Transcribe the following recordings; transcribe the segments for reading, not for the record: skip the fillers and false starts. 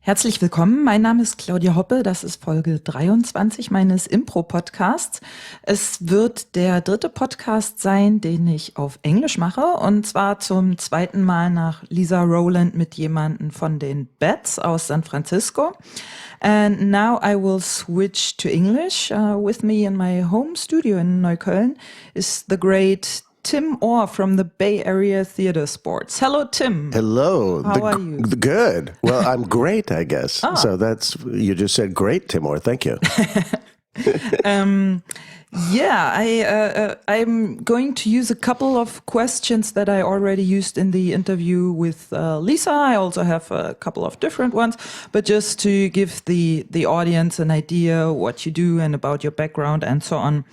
Herzlich willkommen, mein Name ist Claudia Hoppe, das ist Folge 23 meines Impro-Podcasts. Es wird der dritte Podcast sein, den ich auf Englisch mache, und zwar zum zweiten Mal nach Lisa Rowland mit jemandem von den Bats aus San Francisco. And now I will switch to English. With me in my home studio in Neukölln is the great Tim Orr from the Bay Area Theater Sports. Hello, Tim. Hello. How are you? Good. Well, I'm great, I guess. Oh. So you just said great, Tim Orr. Thank you. I'm going to use a couple of questions that I already used in the interview with Lisa. I also have a couple of different ones, but just to give the audience an idea what you do and about your background and so on.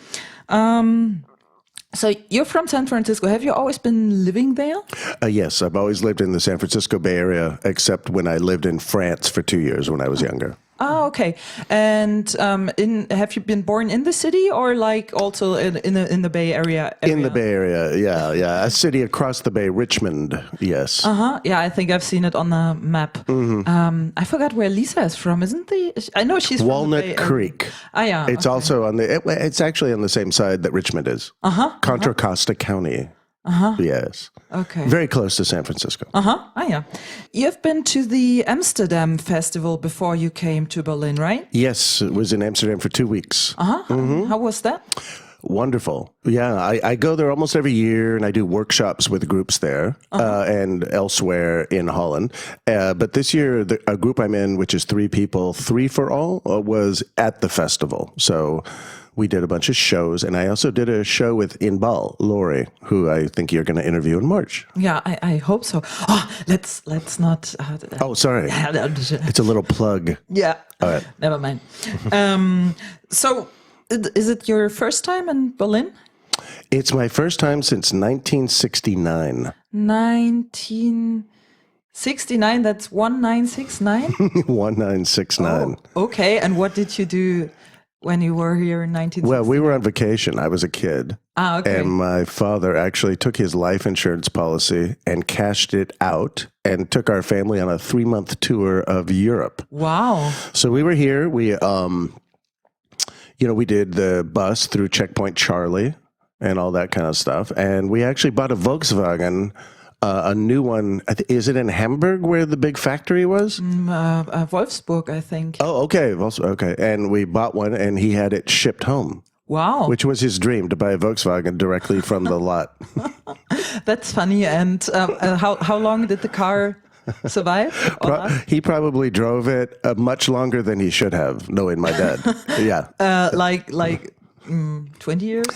So you're from San Francisco. Have you always been living there? Yes, I've always lived in the San Francisco Bay Area, except when I lived in France for 2 years when I was younger. Oh, okay. And have you been born in the city or like also in the Bay Area? In the Bay Area, yeah. A city across the bay, Richmond, yes. Yeah, I think I've seen it on the map. Mm-hmm. I forgot where Lisa is from, isn't the? I know she's Walnut from the Bay Creek. Yeah. It's also on it's actually on the same side that Richmond is. Contra Costa County. Yes. Okay. Very close to San Francisco. Yeah. You've been to the Amsterdam festival before you came to Berlin, right? Yes, it was in Amsterdam for 2 weeks. How was that? Wonderful. Yeah, I go there almost every year, and I do workshops with groups there and elsewhere in Holland. But this year, a group I'm in, which is 3 people, 3 for all, was at the festival. So we did a bunch of shows, and I also did a show with Inbal Lori, who I think you're going to interview in March. Yeah, I hope so. Oh, let's not. Oh, sorry. It's a little plug. Yeah. All right. Never mind. So, is it your first time in Berlin? It's my first time since 1969. 1969. That's 1969. 1969. Oh, okay. And what did you do when you were here in 1969? Well, we were on vacation. I was a kid. Okay. And my father actually took his life insurance policy and cashed it out and took our family on a 3-month tour of Europe. Wow. So we were here. We, we did the bus through Checkpoint Charlie and all that kind of stuff. And we actually bought a Volkswagen, a new one. Is it in Hamburg where the big factory was? Wolfsburg, I think. Oh, okay. Okay. And we bought one, and he had it shipped home. Wow. Which was his dream, to buy a Volkswagen directly from the lot. That's funny. And how long did the car survive? He probably drove it much longer than he should have, knowing my dad. Yeah. 20 years?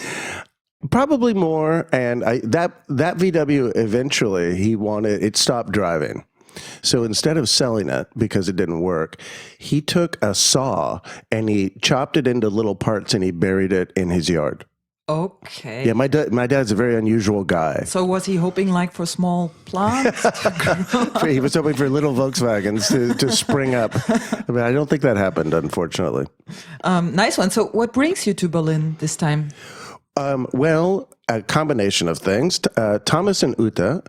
Probably more. And that VW, eventually, it stopped driving. So instead of selling it because it didn't work, he took a saw and he chopped it into little parts and he buried it in his yard. Okay. Yeah, my dad's a very unusual guy. So was he hoping like for small plants to grow? He was hoping for little Volkswagens to spring up. But I don't think that happened, unfortunately. Nice one. So what brings you to Berlin this time? Well, a combination of things. Thomas and Uta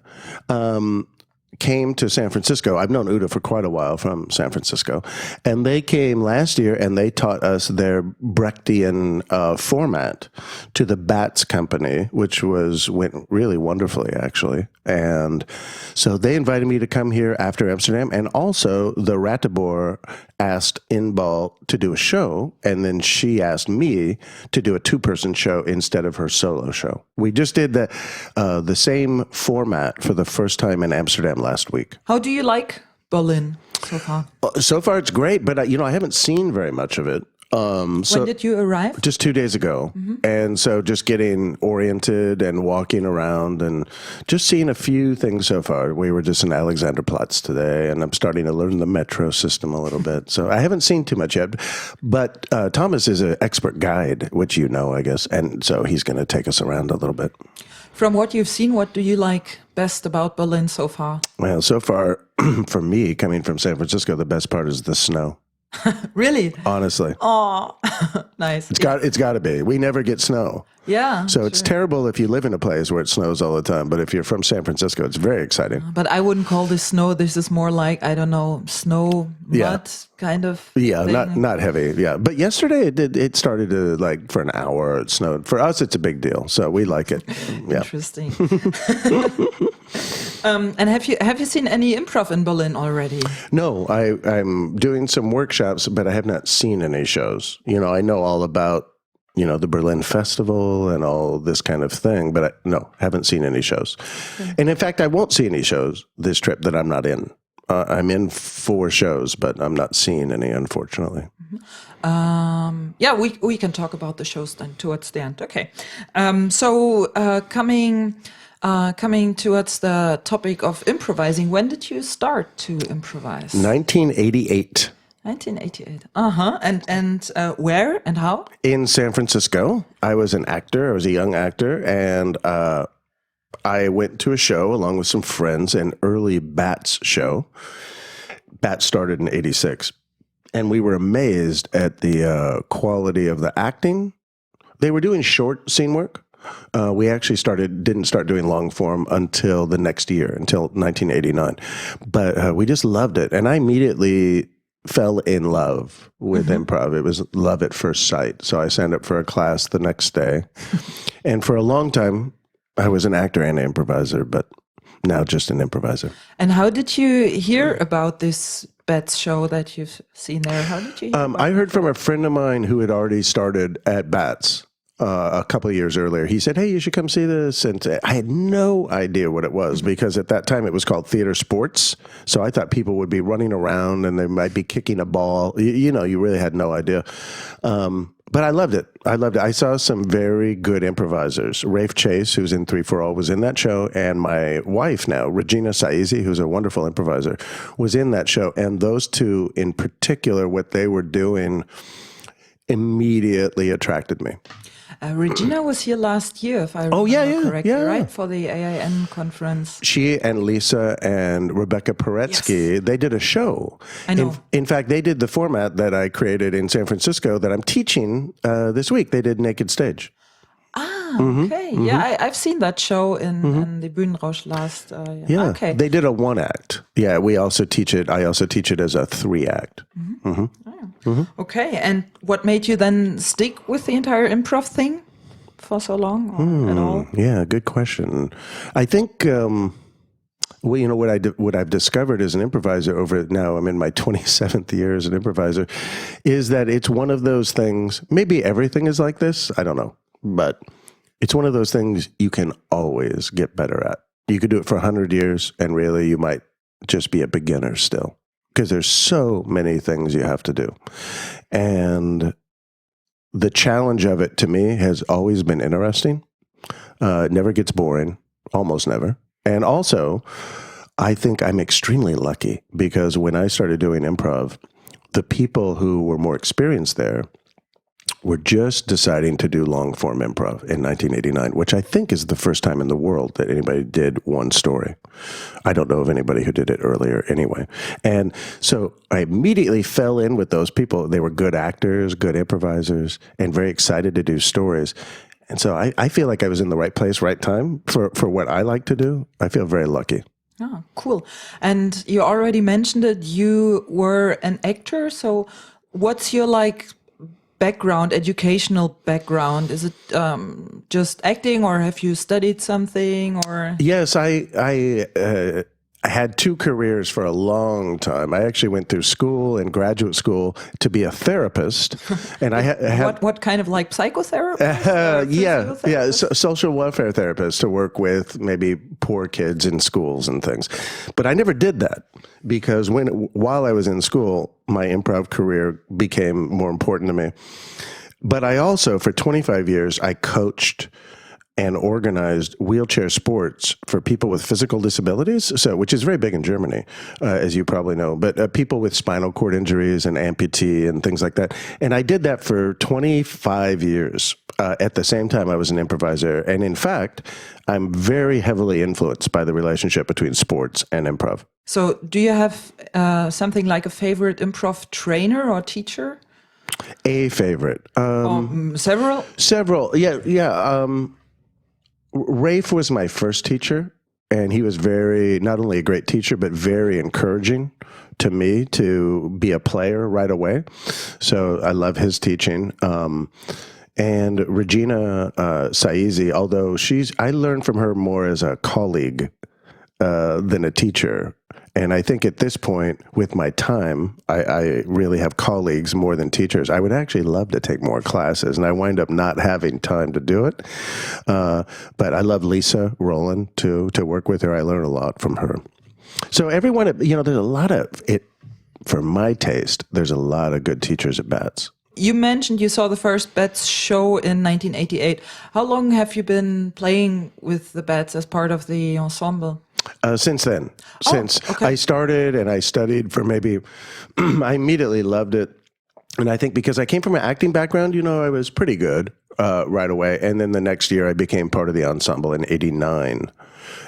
came to San Francisco. I've known Uta for quite a while from San Francisco. And they came last year and they taught us their Brechtian format to the Bats company, which went really wonderfully, actually. And so they invited me to come here after Amsterdam. And also the Rattenboer asked Inbal to do a show. And then she asked me to do a 2-person show instead of her solo show. We just did the same format for the first time in Amsterdam last week. How do you like Berlin so far? So far, it's great, but I haven't seen very much of it. When did you arrive? Just 2 days ago. Mm-hmm. And so just getting oriented and walking around and just seeing a few things so far. We were just in Alexanderplatz today, and I'm starting to learn the metro system a little bit. So I haven't seen too much yet. But Thomas is an expert guide, which you know, I guess. And so he's going to take us around a little bit. From what you've seen, what do you like best about Berlin so far? Well, so far, for me, coming from San Francisco, the best part is the snow. Really? honestly. Oh, nice. It's got to be. We never get snow. Yeah. So it's terrible if you live in a place where it snows all the time. But if you're from San Francisco, it's very exciting. But I wouldn't call this snow. This is more like, I don't know, snow, mud kind of Yeah, thing. not heavy. Yeah. But yesterday it started to like for an hour it snowed. For us it's a big deal. So we like it. Yeah. Interesting. And have you seen any improv in Berlin already? No, I'm doing some workshops, but I have not seen any shows. You know, I know all about, you know, the Berlin Festival and all this kind of thing, but haven't seen any shows. Okay. And in fact, I won't see any shows this trip that I'm not in. I'm in 4 shows, but I'm not seeing any, unfortunately. Yeah, we can talk about the shows then towards the end. Okay. So coming towards the topic of improvising, when did you start to improvise? 1988. 1988. And where and how? In San Francisco. I was an actor. I was a young actor, and I went to a show along with some friends, an early Bats show. Bats started in 86, and we were amazed at the quality of the acting. They were doing short scene work. We actually didn't start doing long form until the next year, until 1989. But we just loved it. And I immediately fell in love with improv. It was love at first sight. So I signed up for a class the next day. And for a long time, I was an actor and an improviser, but now just an improviser. And how did you hear about this Bats show that you've seen there? How did you hear about I heard from a friend of mine who had already started at Bats. A couple of years earlier, he said, "Hey, you should come see this." And I had no idea what it was because at that time it was called theater sports. So I thought people would be running around and they might be kicking a ball. You know, you really had no idea. But I loved it. I saw some very good improvisers. Rafe Chase, who's in 3-4-0, was in that show. And my wife now, Regina Saizi, who's a wonderful improviser, was in that show. And those two in particular, what they were doing immediately attracted me. Regina was here last year, if I remember correctly, right? For the AIN conference. She and Lisa and Rebecca Paretsky, they did a show. I know. In fact, they did the format that I created in San Francisco that I'm teaching this week. They did Naked Stage. Okay. Yeah, I've seen that show in the Bühnenrausch last. Okay. They did a 1-act. Yeah, we also teach it. I also teach it as a 3-act. Okay. And what made you then stick with the entire improv thing for so long or at all? Yeah, good question. I think, well, you know, what I've discovered as an improviser over now, I'm in my 27th year as an improviser, is that it's one of those things, maybe everything is like this, I don't know. But it's one of those things you can always get better at. You could do it for 100 years, and really you might just be a beginner still because there's so many things you have to do. And the challenge of it to me has always been interesting. It never gets boring, almost never. And also, I think I'm extremely lucky because when I started doing improv, the people who were more experienced there were just deciding to do long-form improv in 1989, which I think is the first time in the world that anybody did one story. I don't know of anybody who did it earlier anyway. And so I immediately fell in with those people. They were good actors, good improvisers, and very excited to do stories. And so I feel like I was in the right place, right time for what I like to do. I feel very lucky. Oh, cool. And you already mentioned it. You were an actor. So what's your educational background? Is it just acting, or have you studied something? Or yes, I had 2 careers for a long time. I actually went through school and graduate school to be a therapist, and I had what kind of psychotherapist? Social welfare therapist to work with maybe poor kids in schools and things. But I never did that because while I was in school, my improv career became more important to me. But I also, for 25 years, I coached and organized wheelchair sports for people with physical disabilities, which is very big in Germany, as you probably know, but people with spinal cord injuries and amputee and things like that. And I did that for 25 years. At the same time, I was an improviser. And in fact, I'm very heavily influenced by the relationship between sports and improv. So do you have something like a favorite improv trainer or teacher? A favorite. Several? Several. Yeah. Rafe was my first teacher, and he was not only a great teacher, but very encouraging to me to be a player right away. So I love his teaching. And Regina Saizi, although I learned from her more as a colleague than a teacher. And I think at this point, with my time, I really have colleagues more than teachers. I would actually love to take more classes, and I wind up not having time to do it. But I love Lisa Rowland, too, to work with her. I learn a lot from her. So everyone, there's a lot of it. For my taste, there's a lot of good teachers at Bats. You mentioned you saw the first Bats show in 1988. How long have you been playing with the Bats as part of the ensemble? Since then, I started and I studied for I immediately loved it. And I think because I came from an acting background, I was pretty good right away. And then the next year I became part of the ensemble in 89.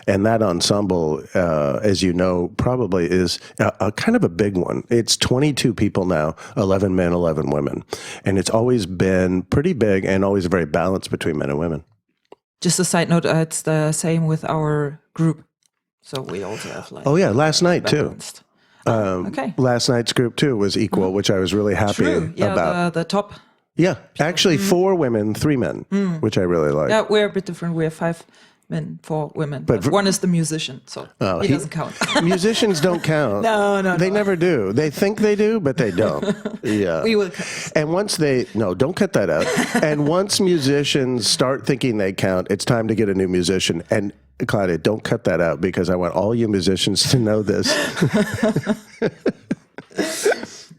And that ensemble, as you know, probably is a kind of a big one. It's 22 people now, 11 men, 11 women. And it's always been pretty big and always very balanced between men and women. Just a side note, it's the same with our group. So we also have last night balanced. Too. Last night's group too was equal, which I was really happy about. The top. Yeah, actually 4 women, 3 men, which I really like. Yeah, we're a bit different. We have 5 men, 4 women, but one is the musician, so he doesn't count. Musicians don't count. No. They never do. They think they do, but they don't. Yeah. We will count. And once don't cut that out. And once musicians start thinking they count, it's time to get a new musician. And Claudia, don't cut that out because I want all you musicians to know this.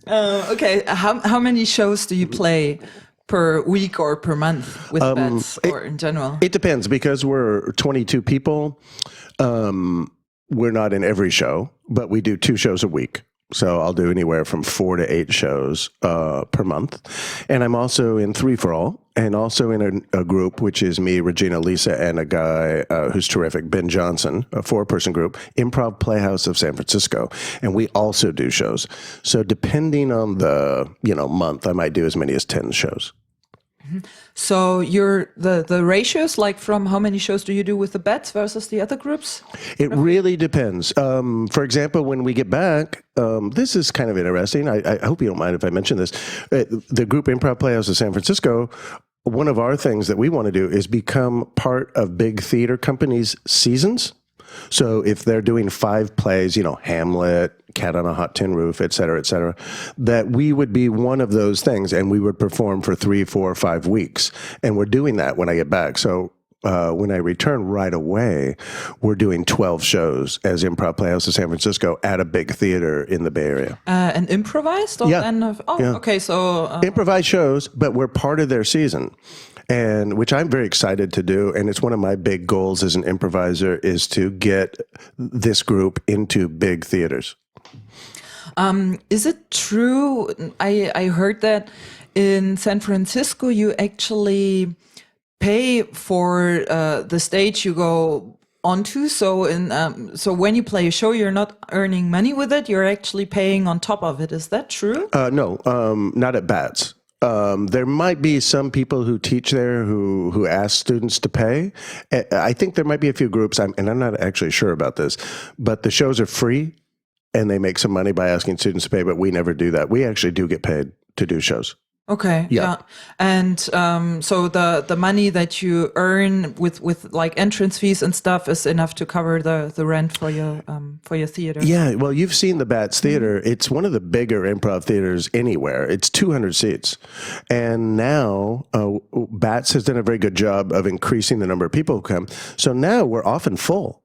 Okay, how many shows do you play per week or per month with Bats or in general? It depends because we're 22 people. We're not in every show, but we do 2 shows a week. So I'll do anywhere from 4 to 8 shows per month. And I'm also in 3 for All and also in a group, which is me, Regina, Lisa, and a guy who's terrific, Ben Johnson, a 4-person group, Improv Playhouse of San Francisco. And we also do shows. So depending on the month, I might do as many as 10 shows. So the ratios, like from how many shows do you do with the Bats versus the other groups? It really depends. For example, when we get back, this is kind of interesting. I hope you don't mind if I mention this. The group Improv Playhouse of San Francisco, one of our things that we want to do is become part of big theater companies' seasons. So if they're doing 5 plays, Hamlet, Cat on a Hot Tin Roof, et cetera, that we would be one of those things and we would perform for 3, 4, 5 weeks. And we're doing that when I get back. So when I return right away, we're doing 12 shows as Improv Playhouse of San Francisco at a big theater in the Bay Area. And improvised? Or okay. So improvised shows, but we're part of their season. And which I'm very excited to do. And it's one of my big goals as an improviser is to get this group into big theaters. Is it true? I heard that in San Francisco, you actually pay for the stage you go onto. So when you play a show, you're not earning money with it. You're actually paying on top of it. Is that true? No, not at Bats. There might be some people who teach there who ask students to pay. I think there might be a few groups, and I'm not actually sure about this, but the shows are free and they make some money by asking students to pay, but we never do that. We actually do get paid to do shows. Okay. Yeah. And so the money that you earn with like entrance fees and stuff is enough to cover the rent for your theater. Yeah. Well, you've seen the Bats Theater. It's one of the bigger improv theaters anywhere. It's 200 seats. And now Bats has done a very good job of increasing the number of people who come. So now we're often full.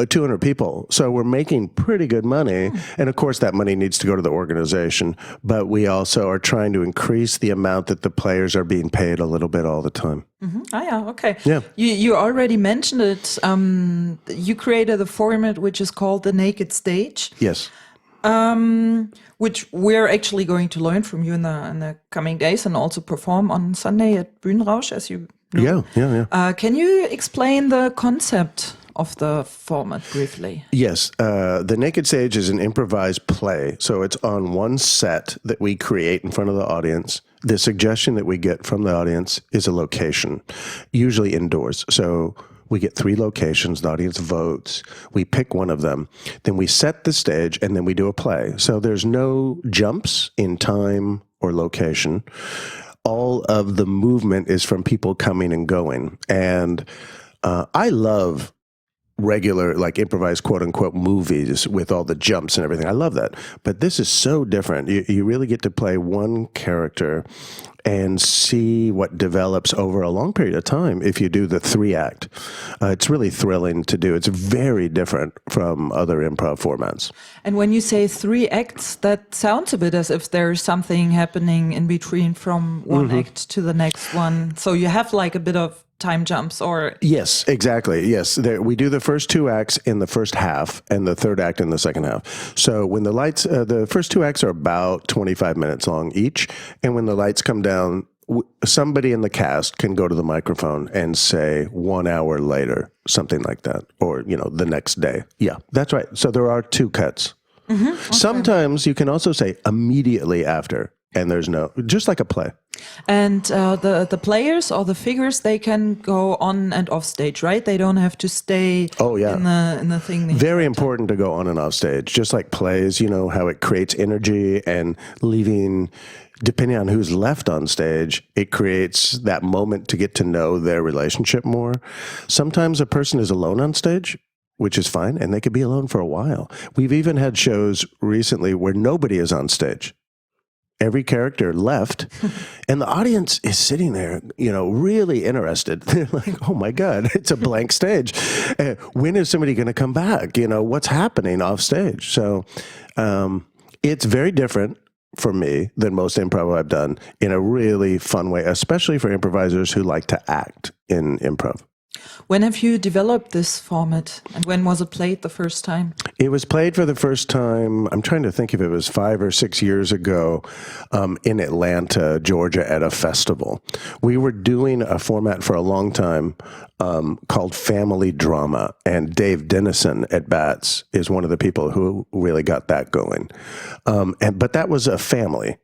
200 people. So we're making pretty good money. And of course, that money needs to go to the organization. But we also are trying to increase the amount that the players are being paid a little bit all the time. Mm-hmm. Oh, yeah. Okay. Yeah. You already mentioned it. You created a format which is called the Naked Stage. Yes. Which we're actually going to learn from you in the coming days and also perform on Sunday at Bühnenrausch, as you know. Yeah. Can you explain the concept of the format briefly? Yes. The Naked Stage is an improvised play. So it's on one set that we create in front of the audience. The suggestion that we get from the audience is a location, usually indoors. So we get 3 locations, the audience votes, we pick one of them, then we set the stage, and then we do a play. So there's no jumps in time or location. All of the movement is from people coming and going. And I love regular, like improvised quote unquote movies with all the jumps and everything. I love that. But this is so different. You really get to play one character and see what develops over a long period of time if you do the 3-act. It's really thrilling to do. It's very different from other improv formats. And when you say 3 acts, that sounds a bit as if there's something happening in between from one act to the next one. So you have like a bit of time jumps or... Yes, exactly. Yes. We do the first 2 acts in the first half and the 3rd act in the second half. So when the lights, the first 2 acts are about 25 minutes long each. And when the lights come down, somebody in the cast can go to the microphone and say 1 hour later, something like that, or, the next day. Yeah, that's right. So there are 2 cuts. Okay. Sometimes you can also say immediately after, and there's just like a play. And the players or the figures, they can go on and off stage, right? They don't have to stay in the thing. Very important to go on and off stage. Just like plays, how it creates energy and leaving, depending on who's left on stage, it creates that moment to get to know their relationship more. Sometimes a person is alone on stage, which is fine, and they could be alone for a while. We've even had shows recently where nobody is on stage. Every character left, and the audience is sitting there, really interested. They're like, oh my God, it's a blank stage. When is somebody going to come back? What's happening off stage? So it's very different for me than most improv I've done in a really fun way, especially for improvisers who like to act in improv. When have you developed this format, and when was it played the first time? It was played for the first time, I'm trying to think if it was 5 or 6 years ago, in Atlanta, Georgia, at a festival. We were doing a format for a long time called Family Drama, and Dave Dennison at Bats is one of the people who really got that going. But that was a family.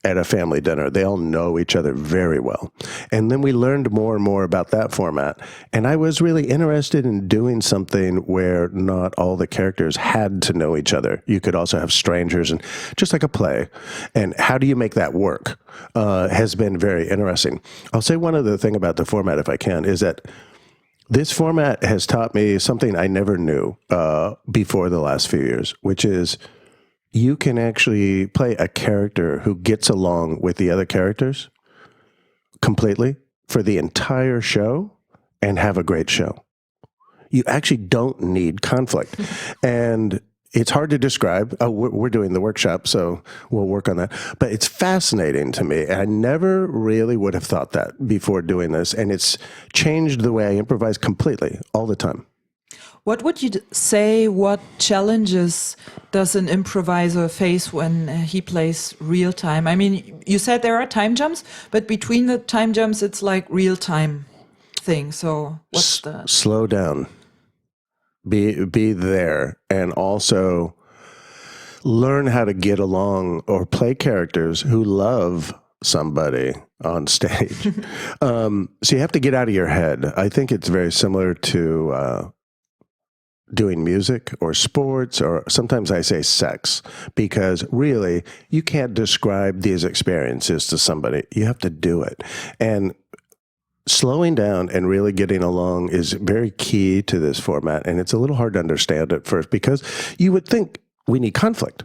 At a family dinner. They all know each other very well. And then we learned more and more about that format. And I was really interested in doing something where not all the characters had to know each other. You could also have strangers, and just like a play. And how do you make that work has been very interesting. I'll say one other thing about the format, if I can, is that this format has taught me something I never knew before the last few years, which is you can actually play a character who gets along with the other characters completely for the entire show and have a great show. You actually don't need conflict. And it's hard to describe. We're doing the workshop, so we'll work on that. But it's fascinating to me. I never really would have thought that before doing this. And it's changed the way I improvise completely all the time. What would you say, what challenges does an improviser face when he plays real time? I mean, you said there are time jumps, but between the time jumps, it's like real time thing. So what's the... Slow down. Be there. And also learn how to get along or play characters who love somebody on stage. So you have to get out of your head. I think it's very similar to... doing music or sports, or sometimes I say sex, because really you can't describe these experiences to somebody. You have to do it. And slowing down and really getting along is very key to this format. And it's a little hard to understand at first because you would think we need conflict,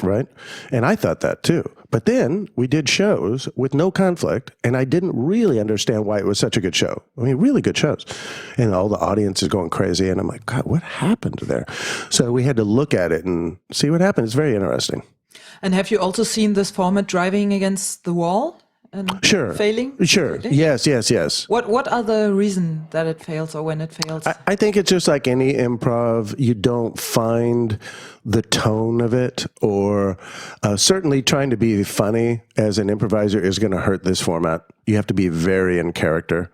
right? And I thought that too. But then we did shows with no conflict, and I didn't really understand why it was such a good show. I mean, really good shows. And all the audience is going crazy, and I'm like, God, what happened there? So we had to look at it and see what happened. It's very interesting. And have you also seen this format driving against the wall and failing? Sure. Yes. What are the reasons that it fails or when it fails? I think it's just like any improv. You don't find the tone of it, or certainly trying to be funny as an improviser is going to hurt this format. You have to be very in character.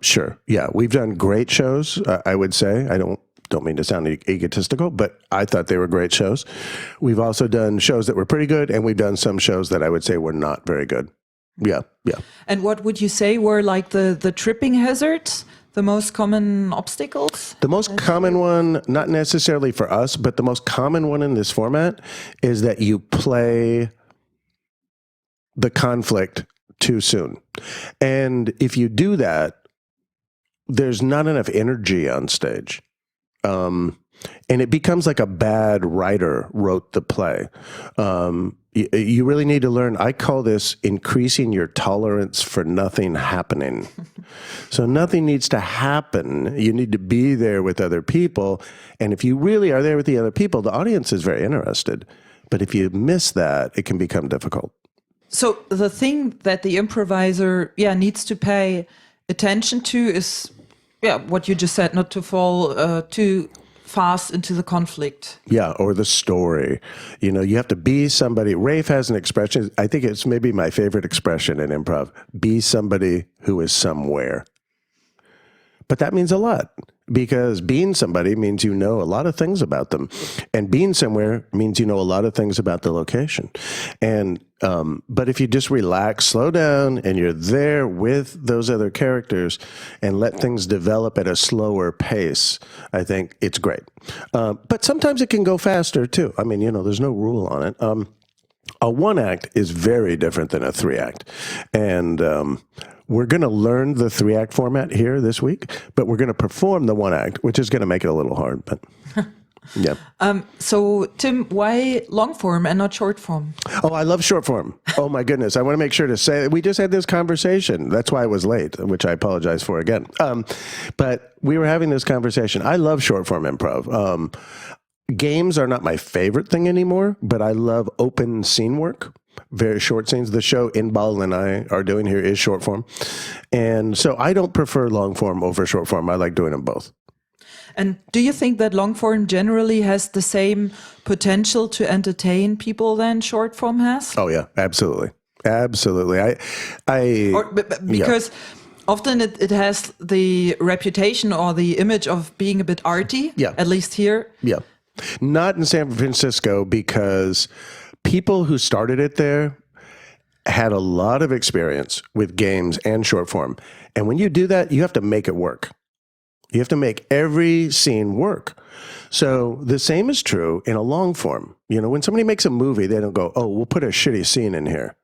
Sure. Yeah. We've done great shows, I would say. I don't mean to sound egotistical, but I thought they were great shows. We've also done shows that were pretty good, and we've done some shows that I would say were not very good. Yeah. Yeah. And what would you say were like the tripping hazards, the most common obstacles? The most common one, not necessarily for us, but the most common one in this format is that you play the conflict too soon. And if you do that, there's not enough energy on stage. And it becomes like a bad writer wrote the play. You really need to learn. I call this increasing your tolerance for nothing happening. So nothing needs to happen. You need to be there with other people. And if you really are there with the other people, the audience is very interested. But if you miss that, it can become difficult. So the thing that the improviser, needs to pay attention to is, what you just said, not to fall too fast into the conflict. Yeah, or the story. You know, you have to be somebody. Rafe has an expression, I think it's maybe my favorite expression in improv, be somebody who is somewhere. But that means a lot, because being somebody means you know a lot of things about them. And being somewhere means you know a lot of things about the location. And but if you just relax, slow down, and you're there with those other characters and let things develop at a slower pace, I think it's great. But sometimes it can go faster too. I mean, you know, there's no rule on it. A one act is very different than a three act. And we're going to learn the three act format here this week, but we're going to perform the one act, which is going to make it a little hard. But yeah. So, Tim, why long form and not short form? Oh, I love short form. Oh, my goodness. I want to make sure to say we just had this conversation. That's why I was late, which I apologize for again. But we were having this conversation. I love short form improv. Games are not my favorite thing anymore, but I love open scene work. Very short scenes. The show Inbal and I are doing here is short form. And so I don't prefer long form over short form. I like doing them both. And do you think that long form generally has the same potential to entertain people than short form has? Oh, yeah, absolutely. Absolutely. Because often it has the reputation or the image of being a bit arty, at least here. Yeah. Not in San Francisco, because people who started it there had a lot of experience with games and short form. And when you do that, you have to make it work. You have to make every scene work. So the same is true in a long form. You know, when somebody makes a movie, they don't go, oh, we'll put a shitty scene in here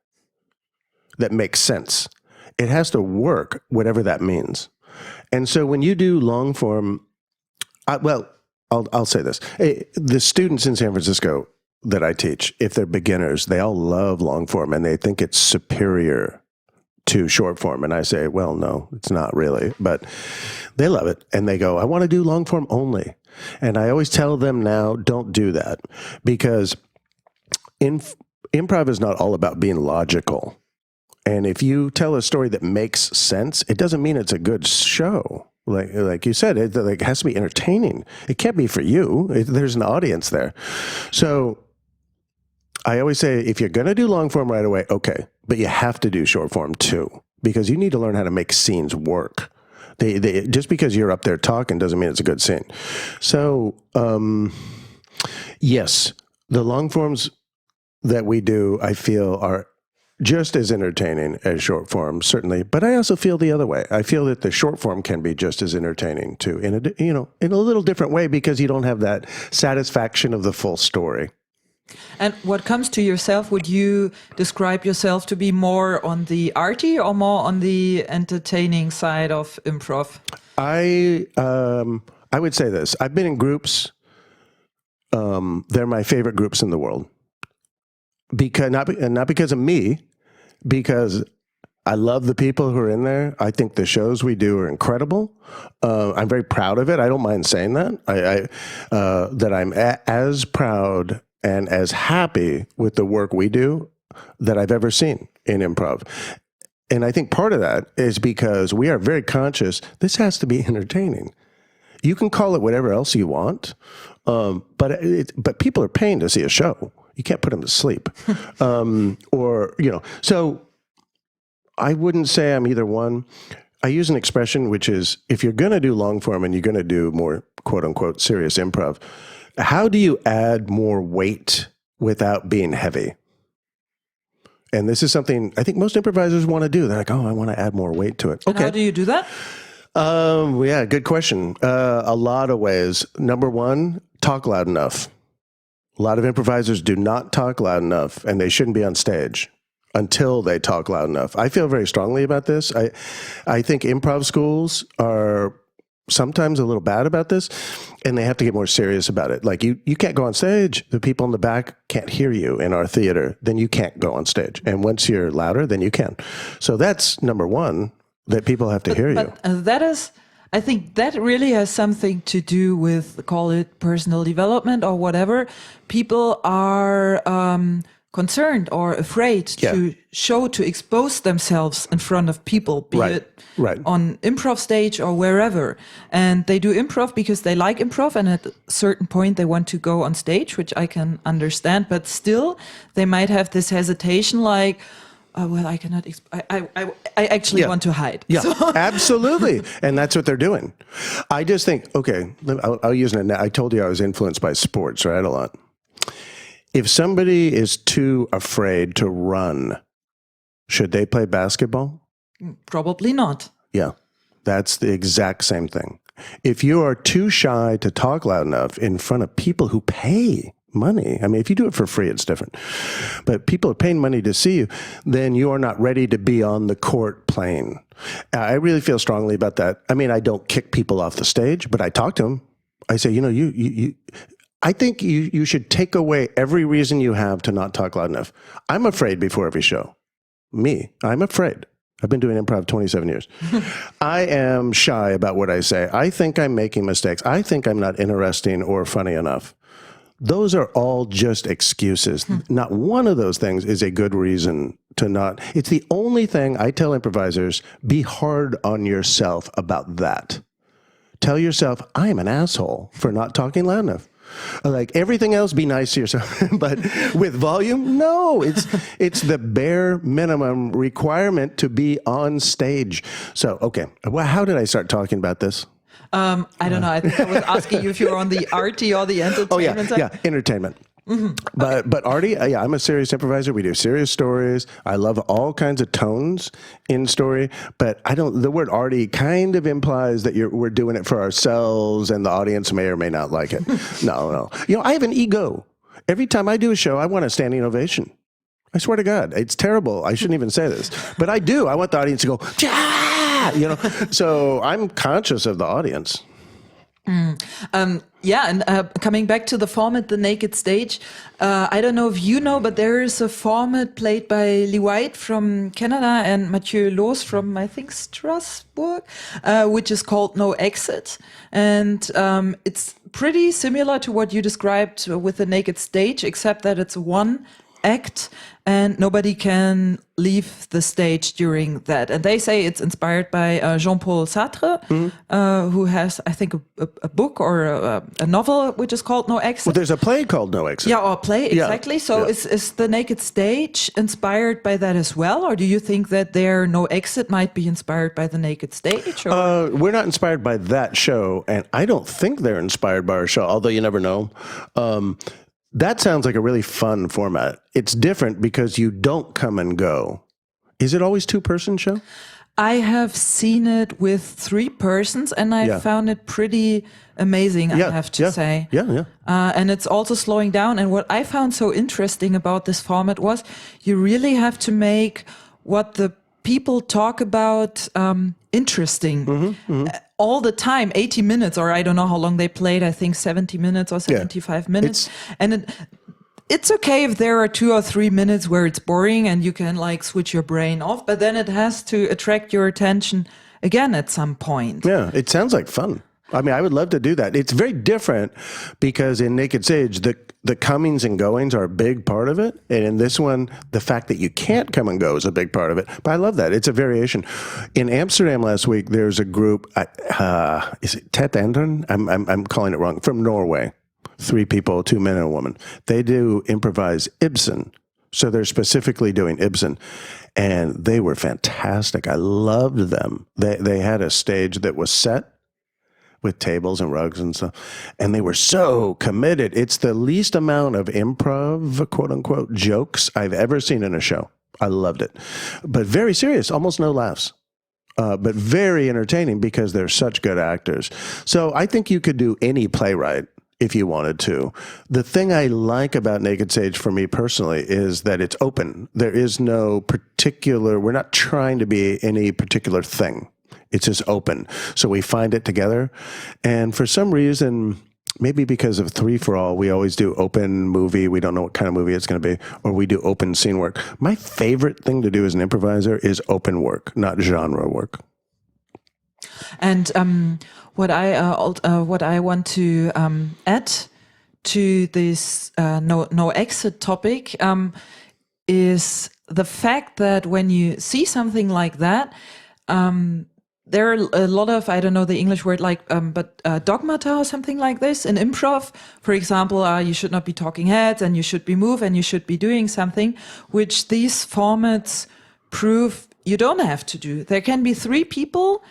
that makes sense. It has to work, whatever that means. And so when you do long form, I'll say this. The students in San Francisco that I teach, if they're beginners, they all love long form and they think it's superior to short form. And I say, well, no, it's not really, but they love it. And they go, I want to do long form only. And I always tell them now, don't do that, because improv is not all about being logical. And if you tell a story that makes sense, it doesn't mean it's a good show. Like you said, it has to be entertaining. It can't be for you. There's an audience there. So I always say, if you're going to do long form right away, okay, but you have to do short form too, because you need to learn how to make scenes work. Just because you're up there talking doesn't mean it's a good scene. So, yes, the long forms that we do, I feel, are just as entertaining as short form, certainly. But I also feel the other way. I feel that the short form can be just as entertaining too, in a little different way, because you don't have that satisfaction of the full story. And what comes to yourself, would you describe yourself to be more on the arty or more on the entertaining side of improv? I would say this. I've been in groups. They're my favorite groups in the world. Not because of me, because I love the people who are in there. I think the shows we do are incredible. I'm very proud of it. I don't mind saying that. That I'm as proud and as happy with the work we do that I've ever seen in improv. And I think part of that is because we are very conscious, this has to be entertaining. You can call it whatever else you want, but people are paying to see a show. You can't put them to sleep. So I wouldn't say I'm either one. I use an expression which is, if you're going to do long form and you're going to do more quote unquote serious improv, how do you add more weight without being heavy? And this is something I think most improvisers want to do. They're like, oh, I want to add more weight to it. And how do you do that? Yeah, good question. A lot of ways. Number one, talk loud enough. A lot of improvisers do not talk loud enough, and they shouldn't be on stage until they talk loud enough. I feel very strongly about this. I think improv schools are sometimes a little bad about this, and they have to get more serious about it. Like, you can't go on stage. The people in the back can't hear you in our theater. Then you can't go on stage. And once you're louder, then you can. So that's number one, that people have to hear you. That is, I think that really has something to do with, call it personal development or whatever. People are concerned or afraid to expose themselves in front of people, be it on improv stage or wherever. And they do improv because they like improv, and at a certain point they want to go on stage, which I can understand, but still they might have this hesitation like, oh, well, I cannot, I actually want to hide. Yeah, so. Absolutely. And that's what they're doing. I just think, okay, I'll use it. I told you I was influenced by sports, right? A lot. If somebody is too afraid to run, should they play basketball? Probably not. Yeah, that's the exact same thing. If you are too shy to talk loud enough in front of people who pay money, I mean, if you do it for free, it's different. But people are paying money to see you, then you are not ready to be on the court playing. I really feel strongly about that. I mean, I don't kick people off the stage, but I talk to them. I say, I think you should take away every reason you have to not talk loud enough. I'm afraid before every show. I'm afraid. I've been doing improv 27 years. I am shy about what I say. I think I'm making mistakes. I think I'm not interesting or funny enough. Those are all just excuses. Not one of those things is a good reason to not. It's the only thing I tell improvisers, be hard on yourself about that. Tell yourself, I am an asshole for not talking loud enough. Like, everything else, be nice to yourself. But with volume, no, it's the bare minimum requirement to be on stage. So, okay, well, how did I start talking about this? I don't know. I think I was asking you if you're on the arty or the entertainment side. Yeah, entertainment. Mm-hmm. But arty, I'm a serious improviser. We do serious stories. I love all kinds of tones in story, but the word arty kind of implies that we're doing it for ourselves, and the audience may or may not like it. No. I have an ego. Every time I do a show, I want a standing ovation. I swear to God, it's terrible. I shouldn't even say this, but I do. I want the audience to go, "Jaa!" So I'm conscious of the audience. Coming back to the format, The Naked Stage, I don't know if you know, but there is a format played by Lee White from Canada and Mathieu Loos from, I think, Strasbourg, which is called No Exit. And it's pretty similar to what you described with The Naked Stage, except that it's one act and nobody can leave the stage during that. And they say it's inspired by Jean-Paul Sartre, who has, I think, a book or a novel which is called No Exit. Well, there's a play called No Exit. Yeah, or play, exactly. So is The Naked Stage inspired by that as well? Or do you think that their No Exit might be inspired by The Naked Stage? Or? We're not inspired by that show, and I don't think they're inspired by our show, although you never know. That sounds like a really fun format. It's different because you don't come and go. Is it always two-person show? I have seen it with 3 persons, and I found it pretty amazing, I have to say. Yeah. And it's also slowing down. And what I found so interesting about this format was you really have to make what the people talk about interesting all the time, 80 minutes, or I don't know how long they played, I think 70 minutes or 75 minutes. And it's okay if there are 2 or 3 minutes where it's boring and you can like switch your brain off, but then it has to attract your attention again at some point. Yeah, it sounds like fun. I mean, I would love to do that. It's very different because in Naked Stage, the comings and goings are a big part of it. And in this one, the fact that you can't come and go is a big part of it. But I love that. It's a variation. In Amsterdam last week, there's a group, is it Tet Andren? I'm calling it wrong, from Norway. 3 people, 2 men and a woman. They do improvise Ibsen. So they're specifically doing Ibsen. And they were fantastic. I loved them. They had a stage that was set with tables and rugs and stuff. And they were so committed. It's the least amount of improv, quote unquote, jokes I've ever seen in a show. I loved it. But very serious, almost no laughs. But very entertaining because they're such good actors. So I think you could do any playwright if you wanted to. The thing I like about Naked Stage for me personally is that it's open. There is no particular, we're not trying to be any particular thing. It's just open. So we find it together. And for some reason, maybe because of Three for All, we always do open movie. We don't know what kind of movie it's going to be, or we do open scene work. My favorite thing to do as an improviser is open work, not genre work. And what I want to add to this no exit topic is the fact that when you see something like that, there are a lot of, I don't know the English word, dogmata or something like this in improv. For example, you should not be talking heads and you should be moving and you should be doing something, which these formats prove you don't have to do. There can be 3 people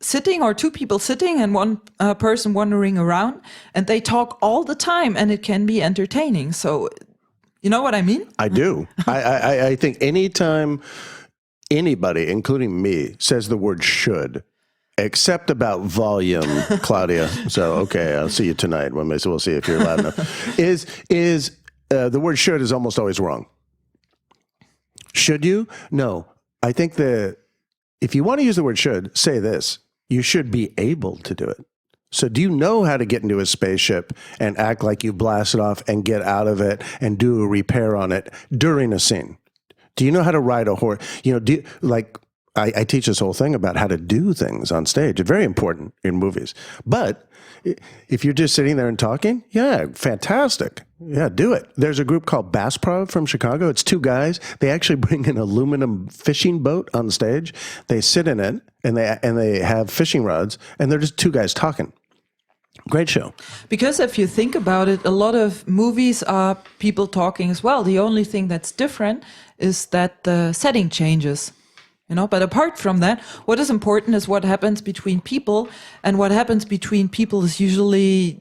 sitting or 2 people sitting and 1 person wandering around, and they talk all the time and it can be entertaining. So, you know what I mean? I do. I think anytime anybody, including me, says the word should, except about volume, Claudia. So, okay, I'll see you tonight. We'll see if you're loud enough. The word should is almost always wrong. Should you? No. I think if you want to use the word should, say this. You should be able to do it. So do you know how to get into a spaceship and act like you blast it off and get out of it and do a repair on it during a scene? Do you know how to ride a horse? You know, I teach this whole thing about how to do things on stage. It's very important in movies. But if you're just sitting there and talking, yeah, fantastic. Yeah, do it. There's a group called Bassprov from Chicago. It's 2 guys. They actually bring an aluminum fishing boat on stage. They sit in it and they have fishing rods, and they're just 2 guys talking. Great show. Because if you think about it, a lot of movies are people talking as well. The only thing that's different is that the setting changes. You know, but apart from that, what is important is what happens between people, and what happens between people is usually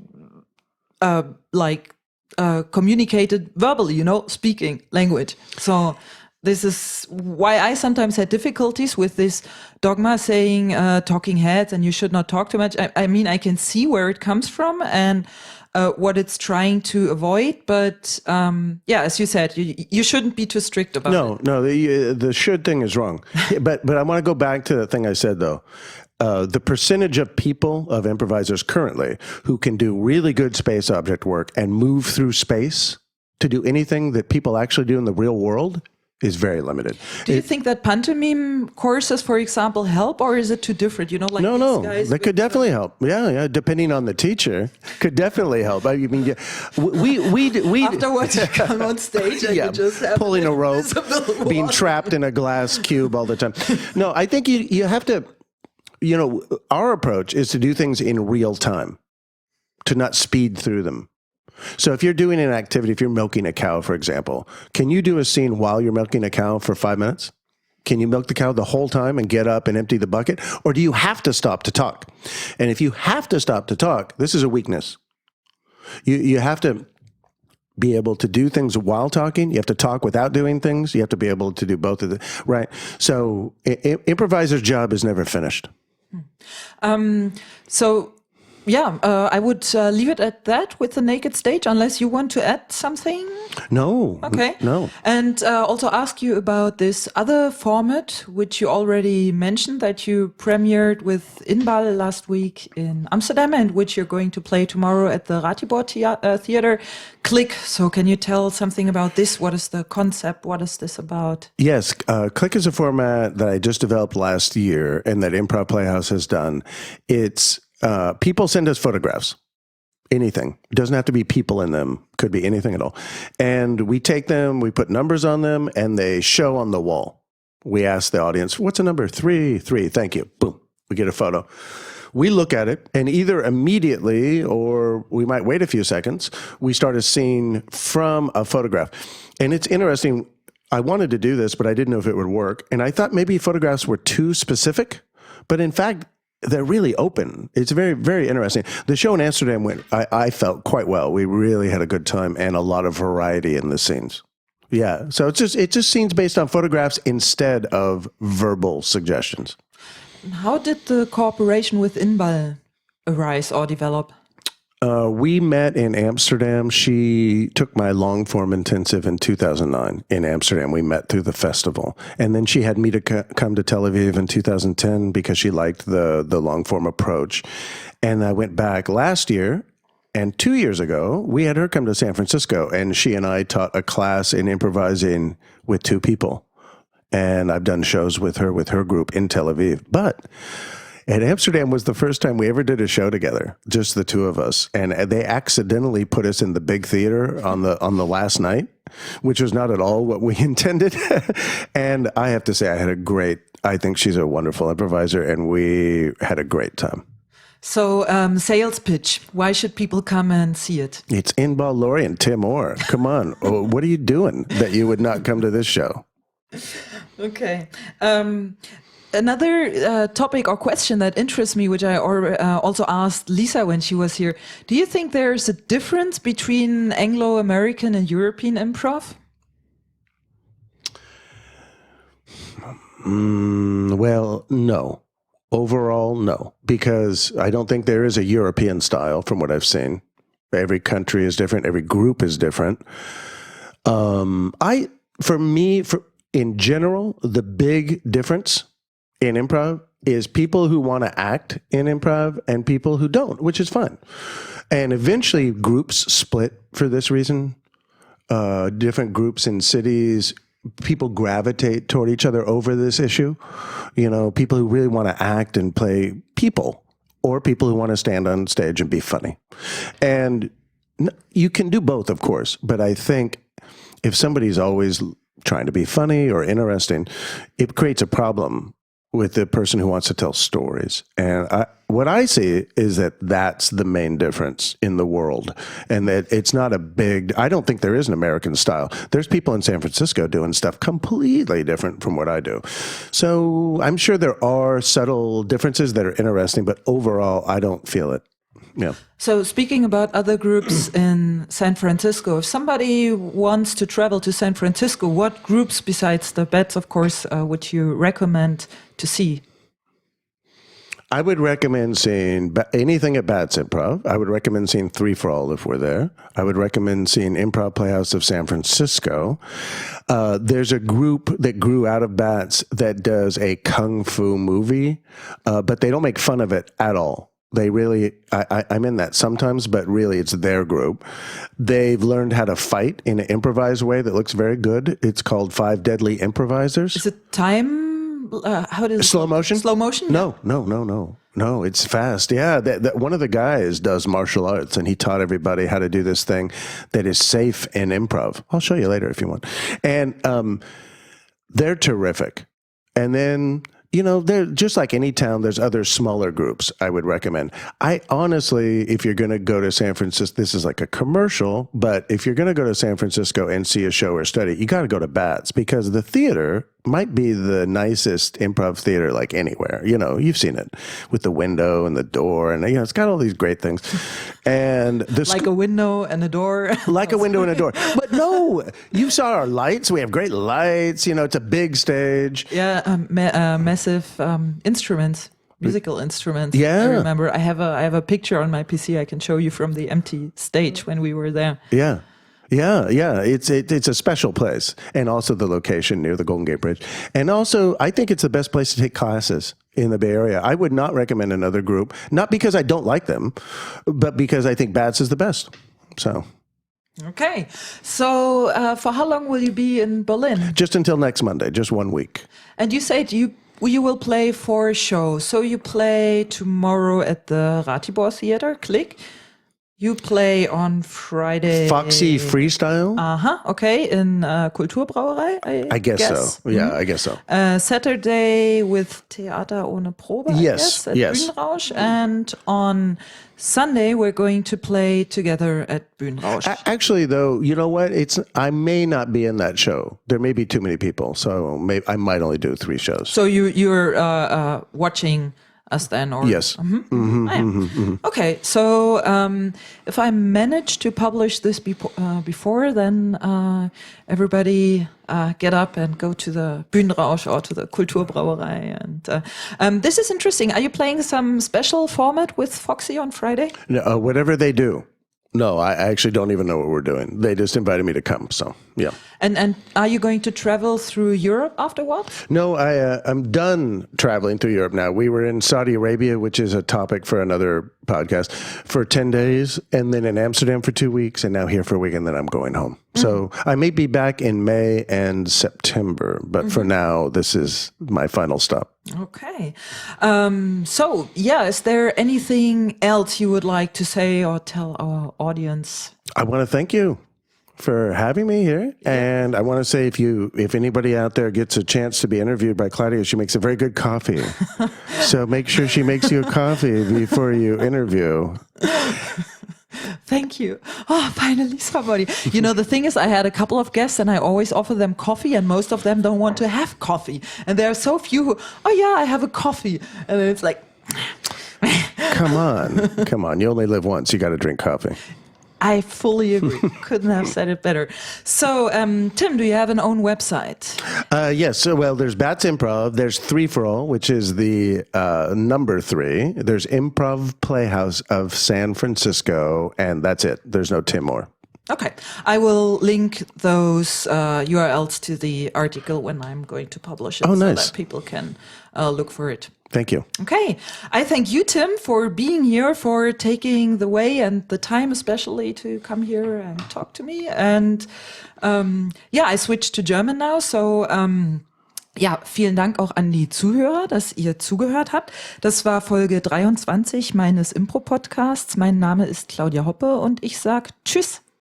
communicated verbally, you know, speaking language. So this is why I sometimes had difficulties with this dogma saying talking heads and you should not talk too much. I mean, I can see where it comes from and what it's trying to avoid. But as you said, you shouldn't be too strict about it. No, the should thing is wrong. But I want to go back to the thing I said, though. The percentage of people, of improvisers currently, who can do really good space object work and move through space to do anything that people actually do in the real world is very limited. Do you think that pantomime courses, for example, help, or is it too different? You know, like no, that could definitely help. Yeah, depending on the teacher, could definitely help. I mean, we afterwards you come on stage and you just have pulling a rope, being trapped in a glass cube all the time. No, I think you have to. You know, our approach is to do things in real time, to not speed through them. So if you're doing an activity, if you're milking a cow, for example, can you do a scene while you're milking a cow for 5 minutes? Can you milk the cow the whole time and get up and empty the bucket? Or do you have to stop to talk? And if you have to stop to talk, this is a weakness. You have to be able to do things while talking. You have to talk without doing things. You have to be able to do both of them, right? So improviser's job is never finished. I would leave it at that with the Naked Stage, unless you want to add something. No. Okay. No. And also ask you about this other format, which you already mentioned, that you premiered with Inbal last week in Amsterdam, and which you're going to play tomorrow at the Ratibor Theater. Click. So can you tell something about this? What is the concept? What is this about? Yes. Click is a format that I just developed last year and that Improv Playhouse has done. It's people send us photographs, anything. It doesn't have to be people in them. Could be anything at all. And we take them, we put numbers on them, and they show on the wall. We ask the audience, what's a number? 3, thank you. Boom. We get a photo. We look at it, and either immediately, or we might wait a few seconds, we start a scene from a photograph. And it's interesting. I wanted to do this, but I didn't know if it would work. And I thought maybe photographs were too specific, but in fact, they're really open. It's very, very interesting. The show in Amsterdam went, I felt quite well. We really had a good time and a lot of variety in the scenes. Yeah. So it just scenes based on photographs instead of verbal suggestions. How did the cooperation with Inbal arise or develop? We met in Amsterdam. She took my long form intensive in 2009 in Amsterdam. We met through the festival. And then she had me to come to Tel Aviv in 2010 because she liked the long form approach. And I went back last year. And 2 years ago, we had her come to San Francisco, and she and I taught a class in improvising with 2 people. And I've done shows with her group in Tel Aviv. But and Amsterdam was the first time we ever did a show together, just the 2 of us. And they accidentally put us in the big theater on the last night, which was not at all what we intended. And I have to say, I think she's a wonderful improviser, and we had a great time. So, sales pitch. Why should people come and see it? It's Inbal Lori and Tim Orr. Come on. What are you doing that you would not come to this show? Okay. Another topic or question that interests me, which I also asked Lisa when she was here. Do you think there's a difference between Anglo-American and European improv? Well, no. Overall, no, because I don't think there is a European style from what I've seen. Every country is different. Every group is different. In general, the big difference in improv is people who want to act in improv and people who don't, which is fun. And eventually groups split for this reason. Different groups in cities, people gravitate toward each other over this issue. You know, people who really want to act and play people, or people who want to stand on stage and be funny. And you can do both, of course, but I think if somebody's always trying to be funny or interesting, it creates a problem with the person who wants to tell stories. And what I see is that that's the main difference in the world. And that it's not I don't think there is an American style. There's people in San Francisco doing stuff completely different from what I do. So I'm sure there are subtle differences that are interesting, but overall, I don't feel it. Yeah. So speaking about other groups in San Francisco, if somebody wants to travel to San Francisco, what groups besides the Bats, of course, would you recommend to see? I would recommend seeing anything at Bats Improv. I would recommend seeing 3 for All if we're there. I would recommend seeing Improv Playhouse of San Francisco. There's a group that grew out of Bats that does a kung fu movie, but they don't make fun of it at all. They really, I'm in that sometimes, but really it's their group. They've learned how to fight in an improvised way that looks very good. It's called 5 Deadly Improvisers. Is it time? How does slow motion? Slow motion? No, it's fast. Yeah, one of the guys does martial arts, and he taught everybody how to do this thing that is safe in improv. I'll show you later if you want. And they're terrific. And then, you know, they're just like any town, there's other smaller groups I would recommend. I honestly, if you're going to go to San Francisco, this is like a commercial, but if you're going to go to San Francisco and see a show or study, you got to go to Bats, because the theater might be the nicest improv theater like anywhere. You know, you've seen it with the window and the door, and, you know, it's got all these great things. And like a window and a door. Like a window and a door. But no, you saw our lights. We have great lights. You know, it's a big stage. Yeah, massive instruments. Musical instruments. Yeah. I remember I have a picture on my PC I can show you from the empty stage when we were there. Yeah. It's a special place, and also the location near the Golden Gate Bridge. And also, I think it's the best place to take classes in the Bay Area. I would not recommend another group, not because I don't like them, but because I think Bats is the best. So. Okay. So for how long will you be in Berlin? Just until next Monday, just 1 week. And you said you will play 4 shows. So you play tomorrow at the Ratibor Theater, Click. You play on Friday. Foxy Freestyle? Okay, in Kulturbrauerei, I guess so. Yeah, I guess so. Saturday with Theater ohne Probe, I guess, at Bühnenrausch. And on Sunday, we're going to play together at Bühnenrausch. Actually, though, you know what? I may not be in that show. There may be too many people, so I might only do 3 shows. So you're watching us then? Or? Yes. Okay, so if I manage to publish this before, then everybody get up and go to the Bühnenrausch or to the Kulturbrauerei. And this is interesting. Are you playing some special format with Foxy on Friday? No, whatever they do. No, I actually don't even know what we're doing. They just invited me to come, so yeah. And are you going to travel through Europe afterwards? No, I'm done traveling through Europe now. We were in Saudi Arabia, which is a topic for another podcast, for 10 days, and then in Amsterdam for 2 weeks, and now here for a week, and then I'm going home. So I may be back in May and September, but for now, this is my final stop. Okay. So, is there anything else you would like to say or tell our audience? I want to thank you for having me here. And I want to say if anybody out there gets a chance to be interviewed by Claudia, she makes a very good coffee. So make sure she makes you a coffee before you interview. Thank you. Oh, finally somebody. You know, the thing is, I had a couple of guests and I always offer them coffee and most of them don't want to have coffee. And there are so few who, I have a coffee. And then it's like... Come on. You only live once. You got to drink coffee. I fully agree. Couldn't have said it better. So, Tim, do you have an own website? Yes. So, well, there's Bats Improv. There's 3 for All, which is the number 3. There's Improv Playhouse of San Francisco, and that's it. There's no Tim Orr. Okay. I will link those URLs to the article when I'm going to publish it so that people can look for it. Thank you. Okay. I thank you, Tim, for being here, for taking the way and the time especially to come here and talk to me. And I switched to German now. So vielen Dank auch an die Zuhörer, dass ihr zugehört habt. Das war Folge 23 meines Impro-Podcasts. Mein Name ist Claudia Hoppe und ich sage Tschüss.